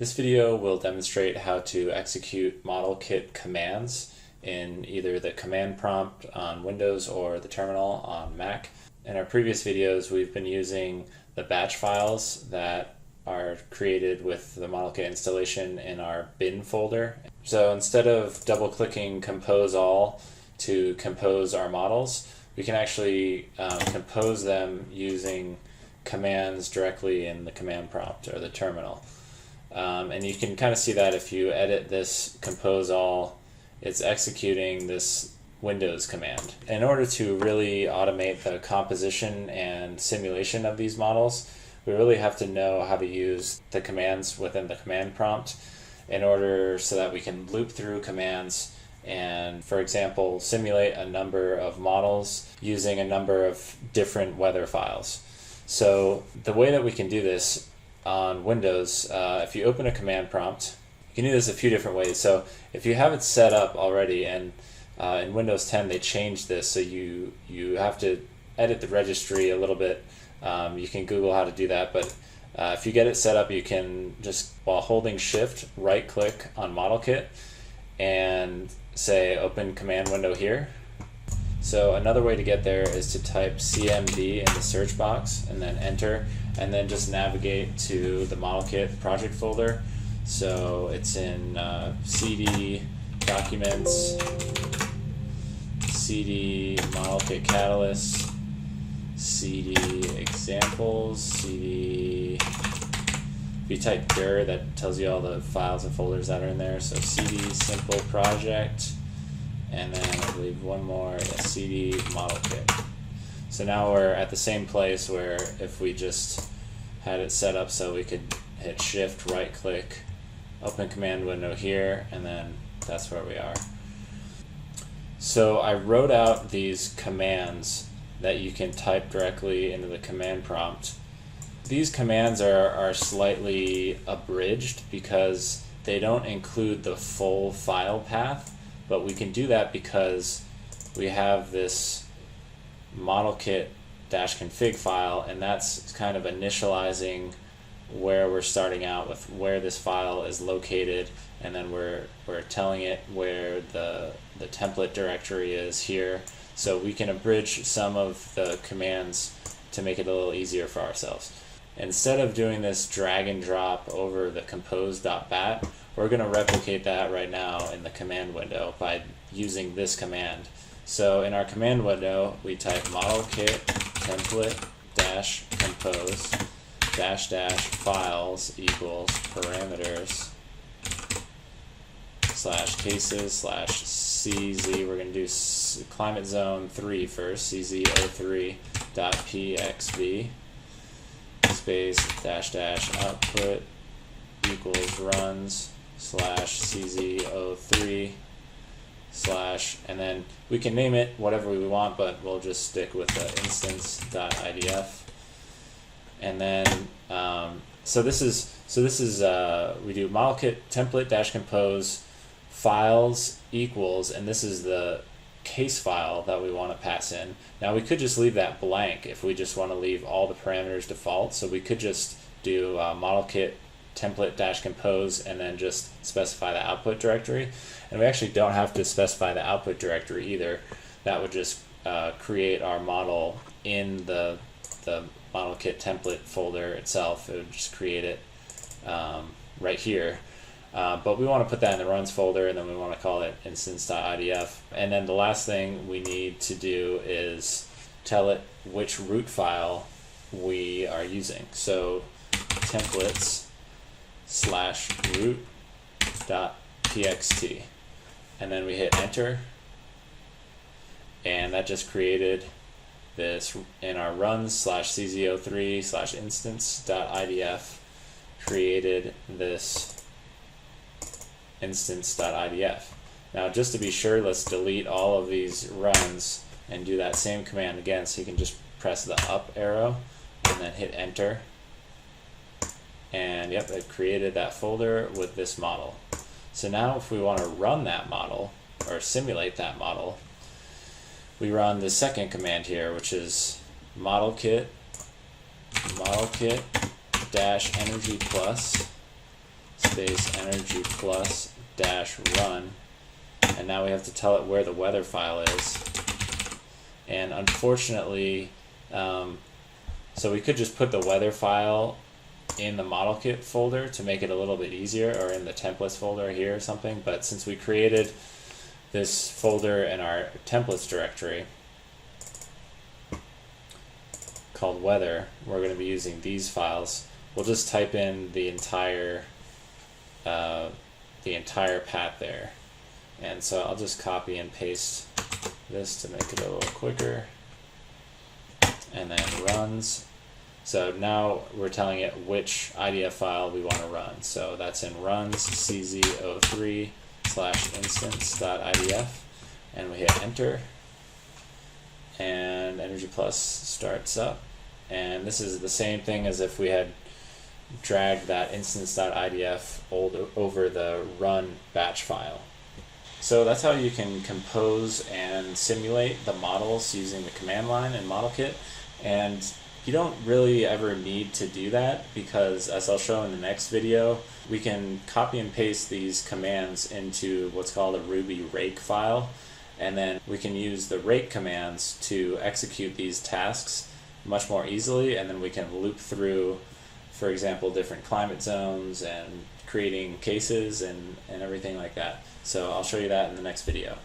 This video will demonstrate how to execute Modelkit commands in either the command prompt on Windows or the terminal on Mac. In our previous videos, we've been using the batch files that are created with the Modelkit installation in our bin folder. So instead of double-clicking Compose All to compose our models, we can actually compose them using commands directly in the command prompt or the terminal. And you can kind of see that if you edit this Compose All, it's executing this Windows command. In order to really automate the composition and simulation of these models, we really have to know how to use the commands within the command prompt in order so that we can loop through commands and, for example, simulate a number of models using a number of different weather files. So the way that we can do this on Windows, if you open a command prompt, you can do this a few different ways. So if you have it set up already, and in Windows 10 they changed this, so you have to edit the registry a little bit. You can Google how to do that, but if you get it set up, you can just, while holding Shift, right click on Modelkit and say open command window here. So another way to get there is to type CMD in the search box and then enter, and then just navigate to the Modelkit project folder. So it's in CD Documents, CD Modelkit Catalyst, CD Examples, CD. If you type dir, that tells you all the files and folders that are in there. So CD Simple Project, and then I believe one more, CD Modelkit. So now we're at the same place where if we just had it set up so we could hit Shift, right click, open command window here, and then that's where we are. So I wrote out these commands that you can type directly into the command prompt. These commands are slightly abridged because they don't include the full file path, but we can do that because we have this Modelkit-config file, and that's kind of initializing where we're starting out with, where this file is located, and then we're telling it where the template directory is here. So we can abridge some of the commands to make it a little easier for ourselves. Instead of doing this drag and drop over the compose.bat, we're going to replicate that right now in the command window by using this command. So in our command window, we type modelkit template dash compose dash dash files equals parameters slash cases slash CZ. We're going to do climate zone 3 first, CZ03.pxv space dash dash output equals runs slash CZ03 slash, and then we can name it whatever we want, but we'll just stick with the instance.idf. And then so this is we do modelkit template dash compose files equals, and this is the case file that we want to pass in. Now we could just leave that blank if we just want to leave all the parameters default, so we could just do modelkit template dash compose and then just specify the output directory. And we actually don't have to specify the output directory either. That would just create our model in the Modelkit template folder itself. It would just create it right here. But we want to put that in the runs folder, and then we want to call it instance.idf. And then the last thing we need to do is tell it which root file we are using. So templates slash root.txt. And then we hit enter, and that just created this in our runs slash CZ03 slash instance.idf, created this instance.idf. Now just to be sure, let's delete all of these runs and do that same command again. So you can just press the up arrow and then hit enter, and yep, it created that folder with this model. So now if we want to run that model or simulate that model, we run the second command here, which is modelkit dash energy plus space energy plus dash run, and now we have to tell it where the weather file is. And unfortunately, so we could just put the weather file in the Modelkit folder to make it a little bit easier, or in the templates folder here or something, but since we created this folder in our templates directory called weather, we're going to be using these files. We'll just type in the entire path there. And so I'll just copy and paste this to make it a little quicker, and then runs. So now we're telling it which IDF file we want to run. So that's in runs cz03/instance.idf, and we hit enter, and Energy Plus starts up. And this is the same thing as if we had dragged that instance.idf over the run batch file. So that's how you can compose and simulate the models using the command line in Modelkit. And you don't really ever need to do that, because as I'll show in the next video, we can copy and paste these commands into what's called a Ruby rake file, and then we can use the rake commands to execute these tasks much more easily, and then we can loop through, for example, different climate zones and creating cases and everything like that. So I'll show you that in the next video.